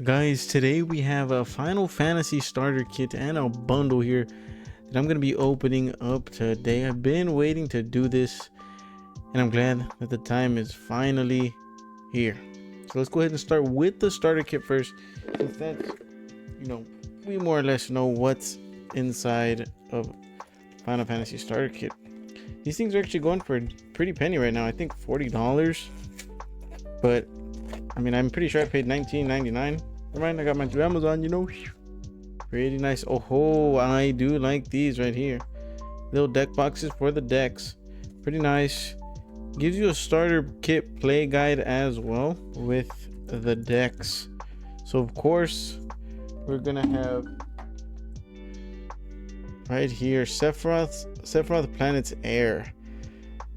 Guys, today we have a Final Fantasy starter kit and a bundle here that I'm going to be opening up today. I've been waiting to do this and I'm glad that the time is finally here. So let's go ahead and start with the starter kit first, since that's, we more or less know what's inside of Final Fantasy starter kit. These things are actually going for a pretty penny right now. I think $40, but I mean, I'm pretty sure I paid $19.99. Never mind, I got mine through Amazon, Pretty nice. Oh, I do like these right here. Little deck boxes for the decks. Pretty nice. Gives you a starter kit play guide as well with the decks. So, of course, we're going to have right here Sephiroth Planet's Heir.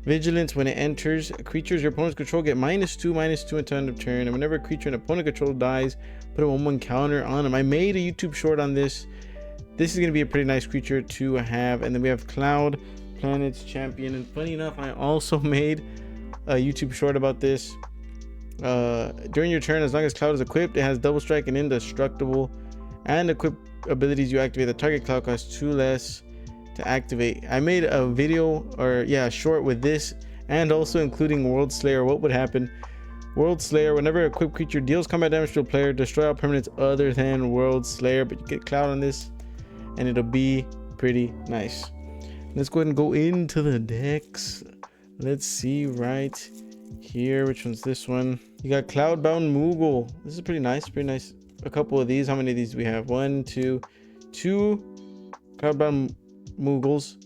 Vigilance: when it enters, creatures your opponent's control get -2/-2 until end of turn, and whenever a creature an opponent control dies, put a 1/1 counter on him. I made a YouTube short on this. This is going to be a pretty nice creature to have. And then we have Cloud, Planet's Champion, and funny enough, I also made a YouTube short about this. During your turn, as long as Cloud is equipped, it has double strike and indestructible, and equip abilities you activate, the target Cloud costs 2 less to activate. I made a video, or a short with this, and also including World Slayer. What would happen? World Slayer: whenever a equipped creature deals combat damage to a player, destroy all permanents other than World Slayer. But you get Cloud on this and it'll be pretty nice. Let's go ahead and go into the decks. Let's see right here, which one's this one? You got Cloudbound Moogle. This is pretty nice, a couple of these. How many of these do we have? Two Cloudbound Moogles,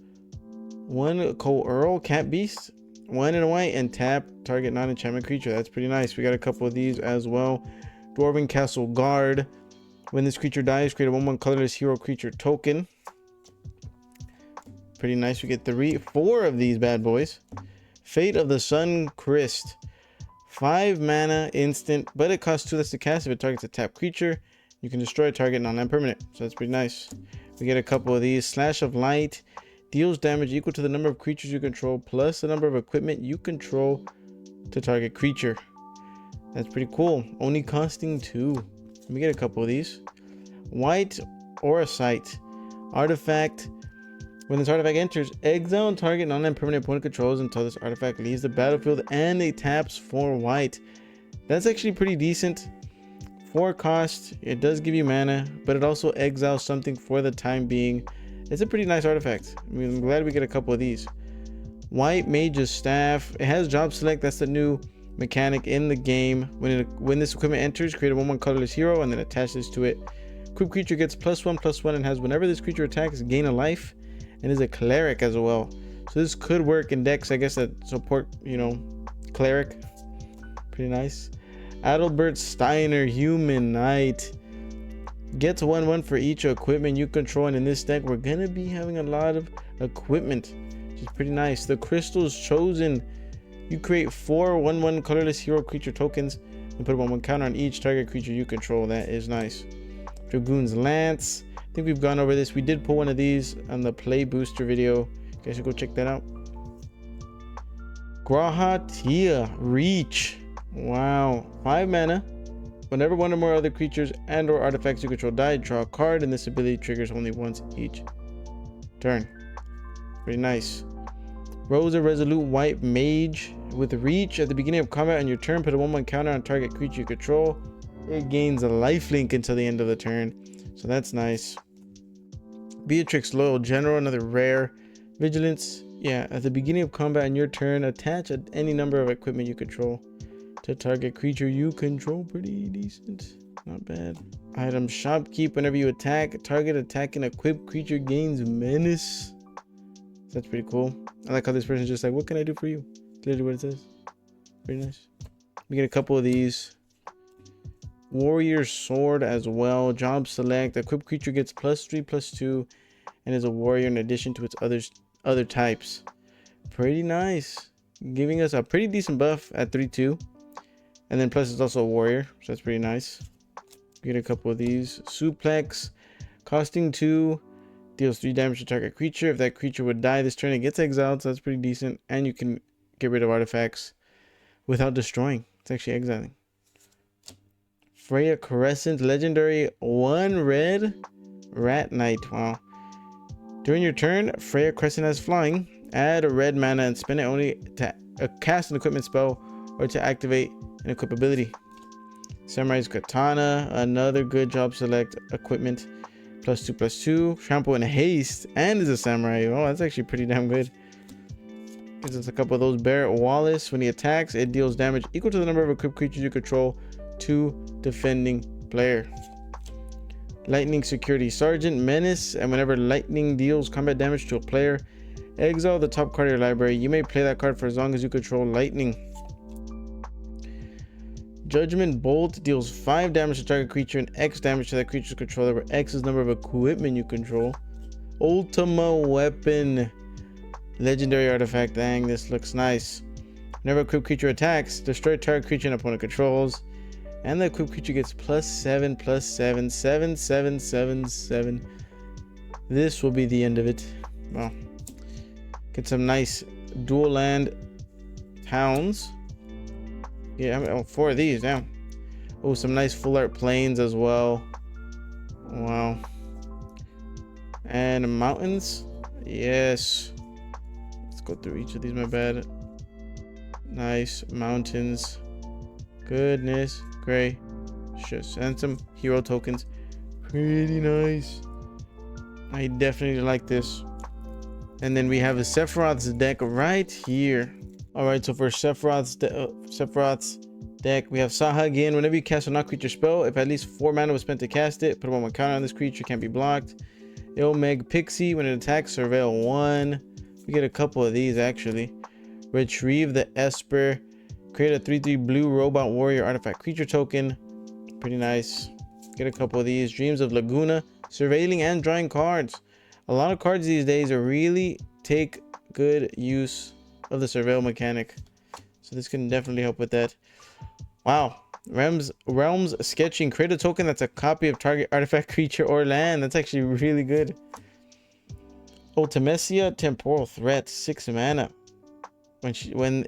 one Coeurl Cat Beast, one in a white, and tap target non-enchantment creature. That's pretty nice. We got a couple of these as well. Dwarven Castle Guard: when this creature dies, create a 1/1 colorless hero creature token. Pretty nice. We get 4 of these bad boys. Fate of the Sun Crest: 5 mana instant, but it costs 2 less to cast if it targets a tap creature. You can destroy a target non-land permanent, so that's pretty nice. We get a couple of these. Slash of Light: deals damage equal to the number of creatures you control plus the number of equipment you control to target creature. That's pretty cool. Only costing 2. Let me get a couple of these. White Oracite artifact: when this artifact enters, exile target non-land permanent opponent controls until this artifact leaves the battlefield, and it taps for white. That's actually pretty decent. 4 cost. It does give you mana, but it also exiles something for the time being. It's a pretty nice artifact. I mean, I'm glad we get a couple of these. White Mage's Staff: it has job select. That's the new mechanic in the game. When this equipment enters, create a 1/1 colorless hero and then attach this to it. Equipped creature gets +1/+1 and has, whenever this creature attacks, gain a life, and is a cleric as well. So this could work in decks, I guess, that support, cleric. Pretty nice. Adalbert Steiner Human Knight gets 1/1 for each equipment you control, and in this deck we're gonna be having a lot of equipment, which is pretty nice. The Crystals Chosen: you create 4 1/1 colorless hero creature tokens and put a 1/1 counter on each target creature you control. That is nice. Dragoon's Lance: I think we've gone over this. We did pull one of these on the play booster video. You guys should go check that out. Grahatia Reach: wow, 5 mana. Whenever one or more other creatures and or artifacts you control die, draw a card, and this ability triggers only once each turn. Pretty nice. Rosa Resolute White Mage: with Reach, at the beginning of combat on your turn, put a 1/1 counter on target creature you control. It gains a lifelink until the end of the turn, so that's nice. Beatrix Loyal General: another rare. Vigilance: at the beginning of combat on your turn, attach any number of equipment you control to target creature you control. Pretty decent, not bad. Item Shopkeep: whenever you attack, target attacking equipped creature gains menace. That's pretty cool. I like how this person's just like, what can I do for you? Literally what it says. Pretty nice. We get a couple of these. Warrior Sword as well. Job select: equipped creature gets +3/+2 and is a warrior in addition to its other types. Pretty nice, giving us a pretty decent buff at 3/2, and then plus it's also a warrior, so that's pretty nice. Get a couple of these. Suplex: costing 2, deals 3 damage to target creature. If that creature would die this turn, it gets exiled, so that's pretty decent. And you can get rid of artifacts without destroying. It's actually exiling. Freya Crescent, legendary 1 red rat knight. Wow. During your turn, Freya Crescent has flying. Add a red mana and spend it only to cast an equipment spell or to activate an equip ability. Samurai's Katana, another good job select equipment. +2/+2. Trample and haste, and is a samurai. Oh, that's actually pretty damn good. Gives us a couple of those. Barrett Wallace, when he attacks, it deals damage equal to the number of equipped creatures you control to defending player. Lightning Security Sergeant, menace, and whenever lightning deals combat damage to a player, exile the top card of your library. You may play that card for as long as you control lightning. Judgment Bolt deals 5 damage to target creature and X damage to that creature's controller, where X is the number of equipment you control. Ultima Weapon, legendary artifact. Dang, this looks nice. Whenever equipped creature attacks, destroy target creature and opponent controls, and the equipped creature gets +7/+7, 7/7/7/7. This will be the end of it. Well, get some nice dual land towns. Yeah, I mean, 4 of these now. Oh, some nice full art plains as well. Wow. And mountains. Yes. Let's go through each of these. My bad. Nice mountains. Goodness gracious. And some hero tokens. Pretty nice. I definitely like this. And then we have a Sephiroth's deck right here. All right, so for Sephiroth's deck, we have Saha again. Whenever you cast a non-creature spell, if at least 4 mana was spent to cast it, put 1 counter on this creature, can't be blocked. Ilmeg Pixie, when it attacks, surveil 1. We get a couple of these actually. Retrieve the Esper. Create a 3/3 blue robot warrior artifact creature token. Pretty nice. Get a couple of these. Dreams of Laguna, surveilling and drawing cards. A lot of cards these days are really take good use of the surveil mechanic, so this can definitely help with that. Wow. Realms Sketching, create a token that's a copy of target artifact, creature, or land. That's actually really good. Ultimecia, temporal threat, 6 mana. When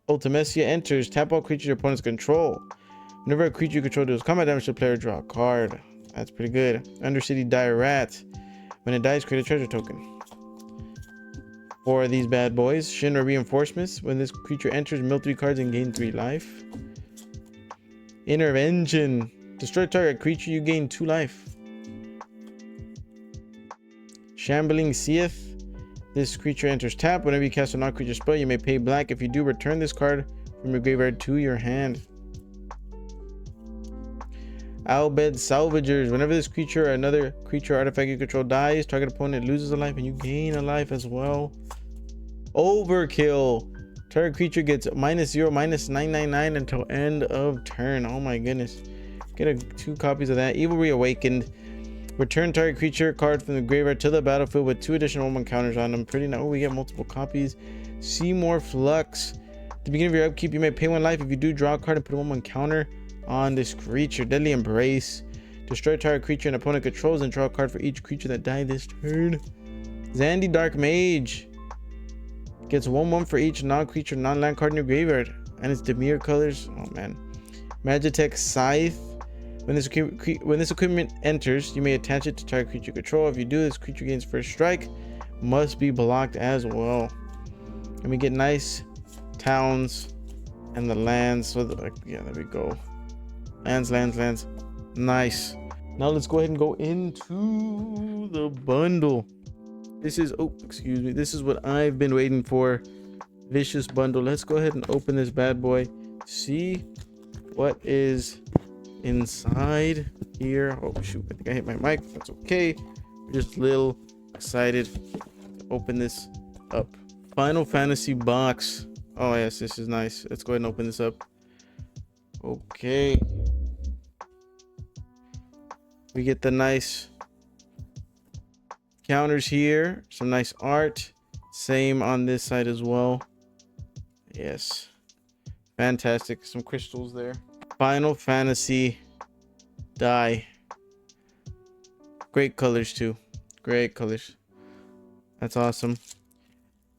Ultimecia enters, tap all creatures your opponents control. Whenever a creature you control deals combat damage to a player, draw a card. That's pretty good. Undercity Dire Rat, when it dies, create a treasure token. 4 of these bad boys. Shinra Reinforcements, when this creature enters, mill 3 cards and gain 3 life. Intervention, destroy target creature, you gain 2 life. Shambling Seath, this creature enters tap. Whenever you cast a non-creature spell, you may pay black. If you do, return this card from your graveyard to your hand. Albed Salvagers, whenever this creature or another creature artifact you control dies, target opponent loses a life and you gain a life as well. Overkill, target creature gets -0, -999 until end of turn. Oh my goodness. Get 2 copies of that. Evil Reawakened, return target creature card from the graveyard to the battlefield with 2 additional 1 counters on them. Pretty nice. Oh, we get multiple copies. Seymour Flux, at the beginning of your upkeep, you may pay 1 life. If you do, draw a card and put a 1/1 counter on this creature. Deadly Embrace, destroy target creature and opponent controls and draw a card for each creature that died this turn. Zandy Dark Mage gets 1/1 for each non-creature, non-land card in your graveyard, and it's Demir colors. Oh man. Magitech Scythe, when this equipment enters, you may attach it to target creature control. If you do, this creature gains first strike, must be blocked as well. And we get nice towns and the lands. So yeah, there we go. Lands. Nice. Now let's go ahead and go into the bundle. This is, oh, excuse me. This is what I've been waiting for. Vicious bundle. Let's go ahead and open this bad boy. See what is inside here. Oh shoot, I think I hit my mic. That's okay. We're just a little excited to open this up. Final Fantasy box. Oh yes, this is nice. Let's go ahead and open this up. Okay. We get the nice counters here. Some nice art. Same on this side as well. Yes. Fantastic. Some crystals there. Final Fantasy die. Great colors too. Great colors. That's awesome.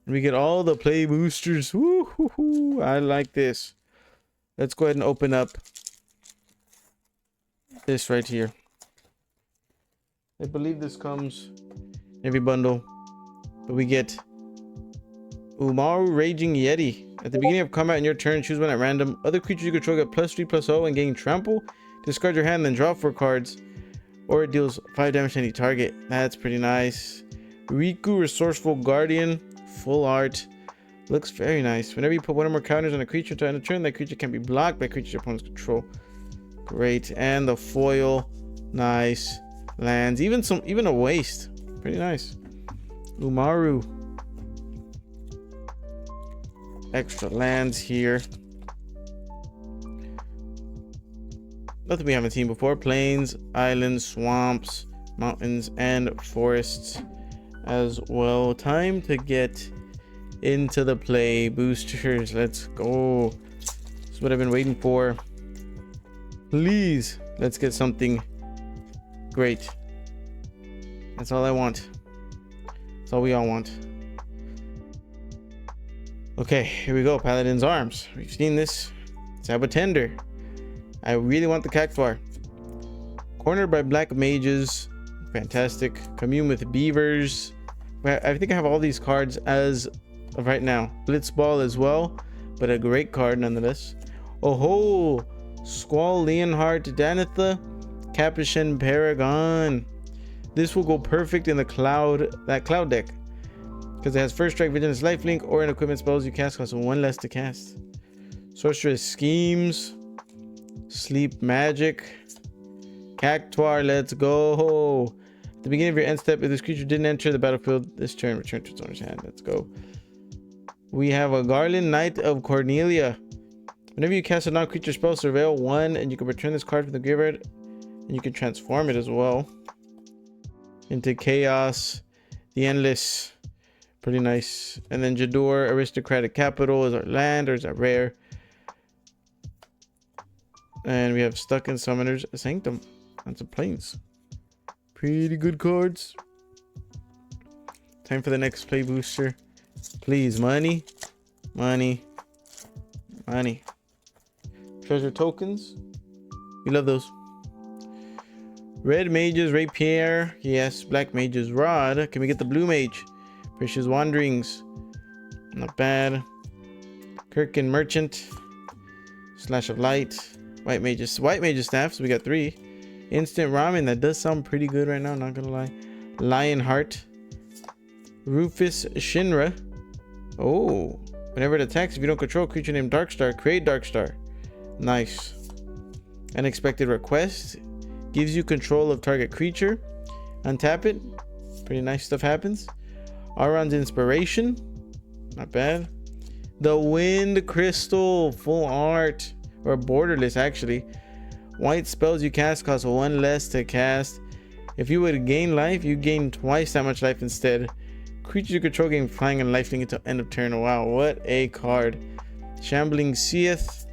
And we get all the play boosters. Woo-hoo-hoo. I like this. Let's go ahead and open up this right here. I believe this comes in every bundle. But we get Umaru Raging Yeti. At the beginning of combat in your turn, choose one at random. Other creatures you control get +3/+0 and gain trample. Discard your hand, then draw 4 cards. Or it deals 5 damage to any target. That's pretty nice. Riku Resourceful Guardian. Full art. Looks very nice. Whenever you put one or more counters on a creature to end a turn, that creature can be blocked by creatures your opponents control. Great. And the foil. Nice. Lands. Even a waste. Pretty nice. Umaru. Extra lands here. Nothing we haven't seen before. Plains, islands, swamps, mountains, and forests as well. Time to get into the play boosters. Let's go. This is what I've been waiting for. Please, let's get something great. That's all I want. That's all we all want. Okay, here we go. Paladin's Arms. We've seen this. Sabotender. I really want the Cactuar. Cornered by black mages. Fantastic. Commune with beavers. I think I have all these cards as of right now. Blitzball as well, but a great card nonetheless. Oh ho! Squall Leonhardt Danitha. Capuchin Paragon. This will go perfect in the cloud deck. Because it has First Strike, Vigilance, Lifelink, or an equipment spells you cast cost 1 less to cast. Sorceress Schemes. Sleep Magic. Cactuar, let's go. At the beginning of your end step, if this creature didn't enter the battlefield this turn, return to its owner's hand. Let's go. We have a Garland Knight of Cornelia. Whenever you cast a non-creature spell, surveil 1, and you can return this card from the graveyard, and you can transform it as well into Chaos. The Endless. Pretty nice. And then Jador, Aristocratic Capital is our land, or is our rare. And we have Stuck in Summoner's Sanctum and some planes. Pretty good cards. Time for the next play booster. Please, money. Money. Money. Treasure tokens. We love those. Red Mage's Rapier. Yes. Black Mage's Rod. Can we get the Blue Mage? Precious Wanderings. Not bad. Kirkin Merchant. Slash of Light. White Mage's Staff. So we got 3. Instant Ramen. That does sound pretty good right now. Not gonna lie. Lionheart. Rufus Shinra. Oh. Whenever it attacks, if you don't control a creature named Darkstar, create Darkstar. Nice. Unexpected Request. Gives you control of target creature. Untap it. Pretty nice stuff happens. Auron's Inspiration. Not bad. The Wind Crystal. Full art. Or borderless, actually. White spells you cast cost 1 less to cast. If you would gain life, you gain twice that much life instead. Creatures you control gain flying and lifelink until end of turn. Wow, what a card. Shambling Seath.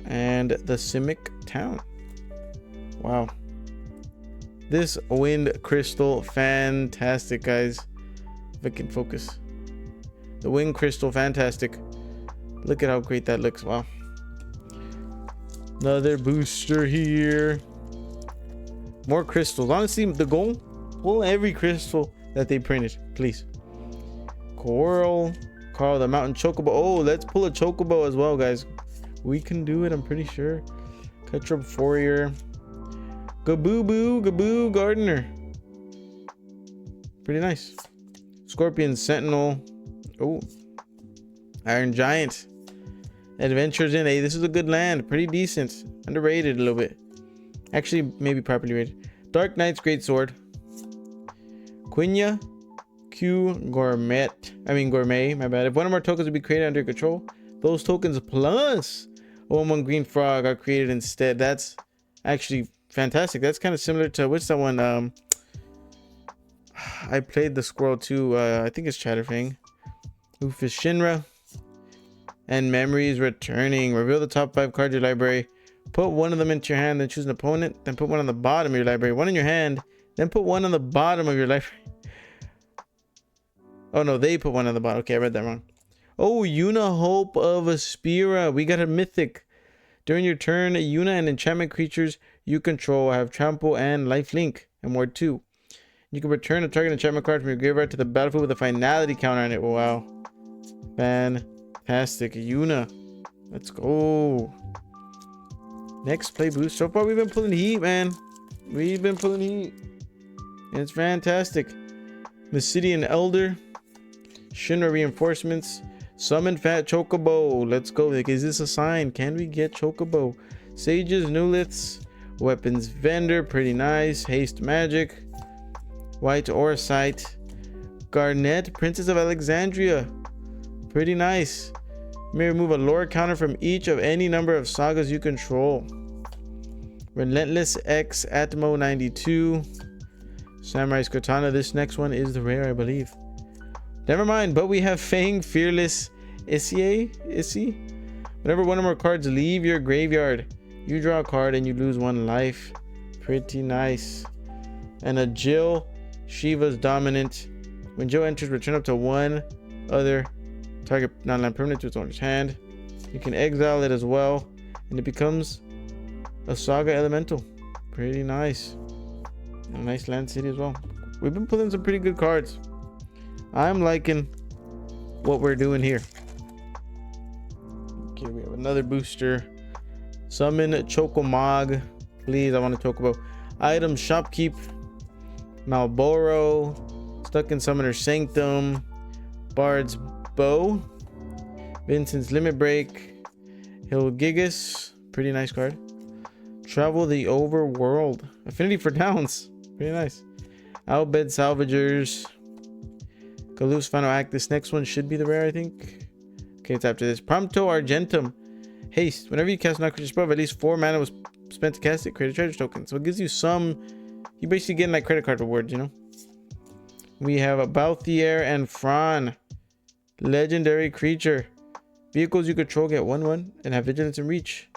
And the Simic Town. Wow. This Wind Crystal, fantastic, guys. If I can focus. The Wind Crystal, fantastic. Look at how great that looks. Wow. Another booster here. More crystals. Honestly, the goal, pull every crystal that they printed, please. Coral. Carl the Mountain Chocobo. Oh, let's pull a Chocobo as well, guys. We can do it, I'm pretty sure. Ketrub Fourier. Gaboo Gardener. Pretty nice. Scorpion Sentinel. Oh. Iron Giant. Adventures in. Hey, this is a good land. Pretty decent. Underrated a little bit. Actually, maybe properly rated. Dark Knight's Great Sword. Quinya. Q Gourmet. Gourmet. My bad. If one or more tokens would be created under your control, those tokens plus a 1/1 green frog are created instead. That's actually fantastic. That's kind of similar to what's that one? I played the squirrel too. I think it's Chatterfang. Rufus Shinra. And Memories Returning. Reveal the top 5 cards of your library. Put one of them into your hand, then choose an opponent. Then put one on the bottom of your library. One in your hand, then put one on the bottom of your library. Oh no, they put one on the bottom. Okay, I read that wrong. Oh, Yuna Hope of Aspira. We got a mythic. During your turn, Yuna and enchantment creatures you control have trample and lifelink, and more too. You can return a target enchantment card from your graveyard to the battlefield with a finality counter on it. Wow. Fantastic. Yuna. Let's go. Next play boost. So far, we've been pulling heat, man. We've been pulling heat. And it's fantastic. Mysidian Elder. Shinra Reinforcements. Summon Fat Chocobo. Let's go. Like, is this a sign? Can we get Chocobo? Sages, Newliths. Weapons Vendor. Pretty nice. Haste Magic. White Orsight. Garnet, Princess of Alexandria. Pretty nice. You may remove a lore counter from each of any number of sagas you control. Relentless X Atmo 92. Samurai's Katana. This next one is the rare, I believe. Never mind, but we have Fang Fearless Issy. Whenever one or more cards leave your graveyard, you draw a card and you lose 1 life. Pretty nice. And a Jill. Shiva's Dominant. When Jill enters, return up to 1 other target non-land permanent to its owner's hand. You can exile it as well, and it becomes a Saga Elemental. Pretty nice. And a nice land city as well. We've been pulling some pretty good cards. I'm liking what we're doing here. Okay, we have another booster. Summon Chocomog. Please, I want to Chocobo. Item Shopkeep. Malboro. Stuck in Summoner's Sanctum. Bard's Bow. Vincent's Limit Break. Hilgigas. Pretty nice card. Travel the Overworld. Affinity for Downs. Pretty nice. Outbed Salvagers. Galoof's Final Act. This next one should be the rare, I think. Okay, it's after this. Prompto Argentum. Haste. Whenever you cast non-creature spell, at least 4 mana was spent to cast it, create a treasure token. So it gives you some... You basically getting like credit card rewards, you know? We have a Balthier and Fran. Legendary creature. Vehicles you control get 1/1 and have vigilance and reach.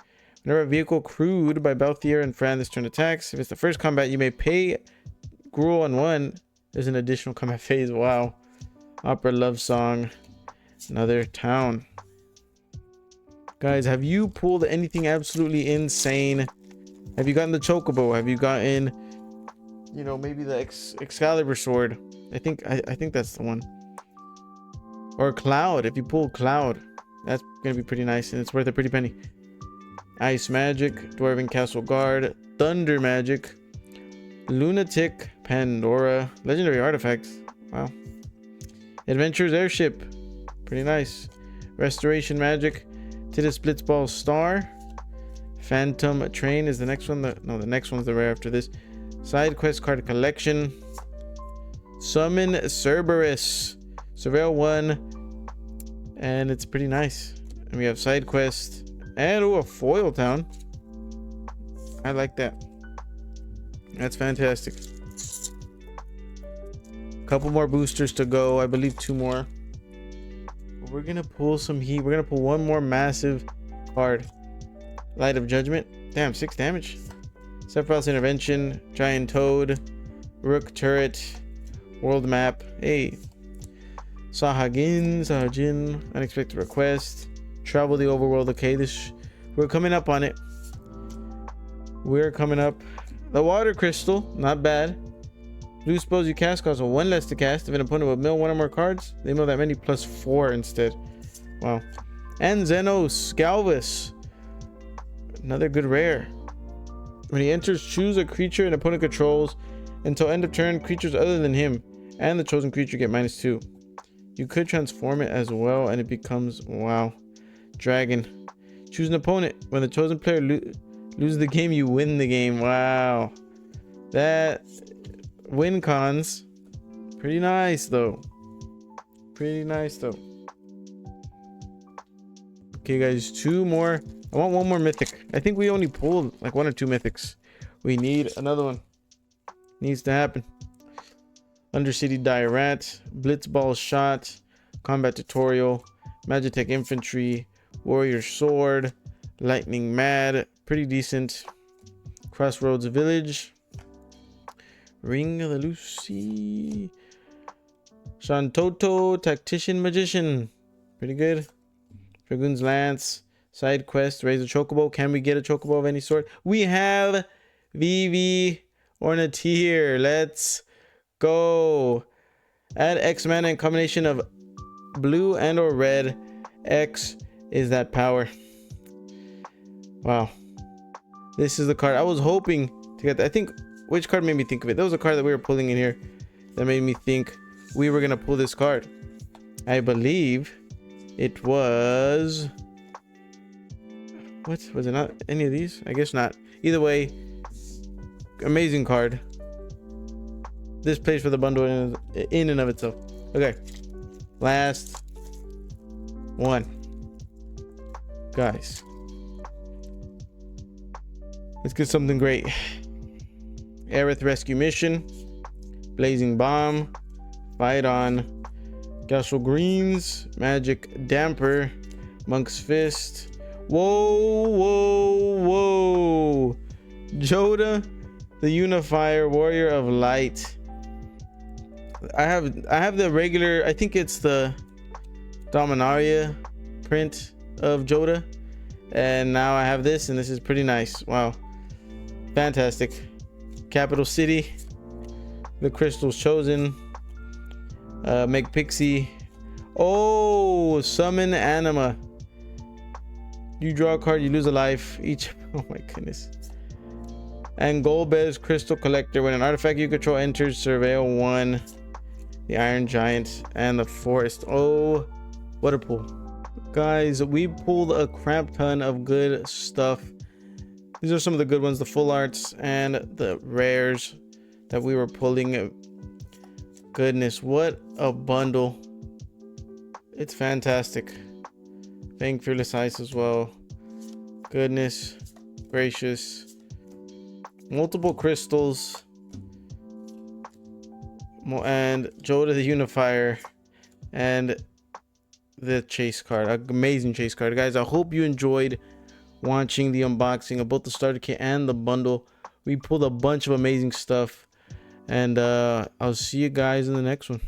Whenever a vehicle crewed by Balthier and Fran this turn attacks, if it's the first combat, you may pay Gruul on 1. There's an additional combat phase. Wow. Opera Love Song. Another town. Guys, have you pulled anything absolutely insane? Have you gotten the Chocobo? Have you gotten, you know, maybe the Excalibur sword? I think that's the one. Or Cloud. If you pull Cloud, that's gonna be pretty nice, and it's worth a pretty penny. Ice Magic, Dwarven Castle Guard, Thunder Magic, Lunatic, Pandora, Legendary Artifacts. Wow. Adventurer's Airship. Pretty nice. Restoration Magic, Tidus Blitzball Star. Phantom Train is the next one. The next one's the rare after this. Side quest card collection. Summon Cerberus. Surveil 1. And it's pretty nice. And we have side quest. And a foil town. I like that. That's fantastic. Couple more boosters to go. I believe 2 more. We're gonna pull some heat. We're gonna pull one more massive card. Light of Judgment. Damn, 6 damage. Sephiroth's Intervention. Giant Toad. Rook Turret. World Map. Hey. Sahajin. Unexpected Request. Travel the Overworld. Okay, we're coming up on it. We're coming up. The Water Crystal. Not bad. Blue spells you cast cause 1 less to cast. If an opponent will mill 1 or more cards, they mill that many plus 4 instead. Wow. And Xenos Galvus. Another good rare. When he enters, choose a creature an opponent controls. Until end of turn, creatures other than him and the chosen creature get -2. You could transform it as well, and it becomes, wow, Dragon. Choose an opponent. When the chosen player loses the game, you win the game. Wow. That win cons. Pretty nice, though. Pretty nice, though. Okay, guys, 2 more. I want 1 more mythic. I think we only pulled like 1 or 2 mythics. We need another one. Needs to happen. Undercity Dire Rat, Blitzball Shot, Combat Tutorial, Magitech Infantry, Warrior Sword, Lightning Mad, pretty decent. Crossroads Village, Ring of the Lucy, Shantoto Tactician Magician, pretty good. Dragoon's Lance, Side Quest, Raise a Chocobo. Can we get a Chocobo of any sort? We have VV Ornatier. Let's go. Add X mana in combination of blue and or red. X is that power. Wow. This is the card I was hoping to get. I think, which card made me think of it? There was a card that we were pulling in here that made me think we were gonna pull this card. I believe it was, what was it? Not any of these? I guess not. Either way, amazing card. This plays for the bundle in and of itself. Okay, last one, guys. Let's get something great. Aerith Rescue Mission, Blazing Bomb, Fight On, Castle Greens, Magic Damper, Monk's Fist. Whoa, whoa, whoa. Joda, the Unifier, Warrior of Light. I have the regular, I think it's the Dominaria print of Joda. And now I have this, and this is pretty nice. Wow. Fantastic. Capital City, the Crystals Chosen, Meg Pixie. Oh, Summon Anima. You draw a card, you lose a life each. Oh my goodness. And Golbez Crystal Collector. When an artifact you control enters, surveil 1. The Iron Giant and the Forest. Oh, what a pull. Guys, we pulled a crap ton of good stuff. These are some of the good ones, the full arts and the rares that we were pulling. Goodness, what a bundle. It's fantastic. Fang Fearless Ice as well. Goodness gracious. Multiple crystals. And Joda the Unifier. And the chase card. Amazing chase card. Guys, I hope you enjoyed watching the unboxing of both the starter kit and the bundle. We pulled a bunch of amazing stuff. And I'll see you guys in the next one.